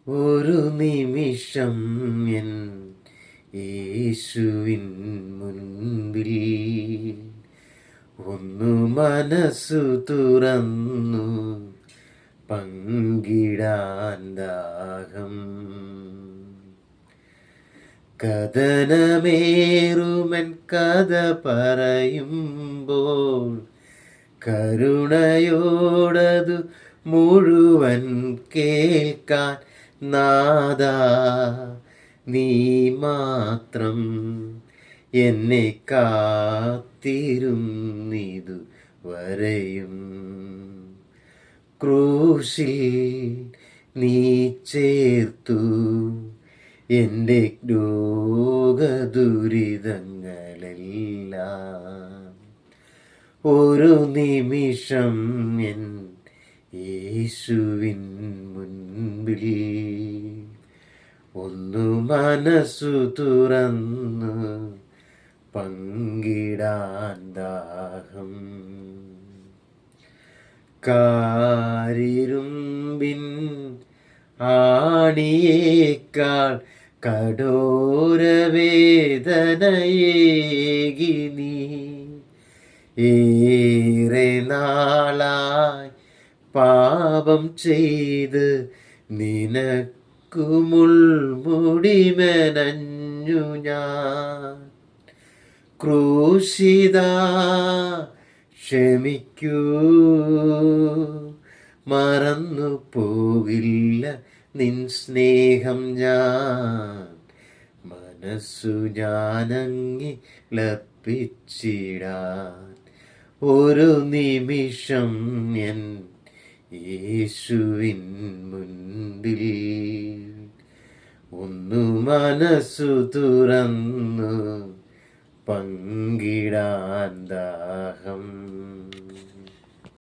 ഒരു നിമിഷം എൻ യേശുവിൻ മുൻപിൽ ഒന്നു മനസ്സു തുറന്നു പങ്കിടാൻ ദാഹം. കഥനമേറുമൻ കഥ പറയുമ്പോൾ കരുണയോടതു മുഴുവൻ കേൾക്കാൻ നാദാ നീ മാത്രം എന്നെ കാത്തിരുന്നിതു വരെയും. ക്രൂശിൽ നീ ചേർത്തു എൻ്റെ രോഗദുരിതങ്ങളെല്ലാം. ഒരു നിമിഷം എൻ യേശുവിൻ മുൻപിൽ ഒന്നു മനസ്സു തുറന്നു പങ്കിടാൻ ദാഹം. കാരിരുമ്പിൻ ആണിയേക്കാൾ കഠോരവേദനയേകി നീ ഏറെ നാളായി പാപം ചെയ്ത് നിനക്കു മുൾമുടിമെനഞ്ഞു ഞാൻ. ക്രൂശിത ക്ഷമിക്കൂ, മറന്നു പോകില്ല നിൻ സ്നേഹം ഞാൻ. മനസ്സു ഞാനങ്ങിലർപ്പിച്ചിടാൻ ഒരു നിമിഷം എൻ യേശുവിൻ മുൻപിൽ ഒന്നു മനസ്സു തുറന്നു പങ്കിടാൻ ദാഹം.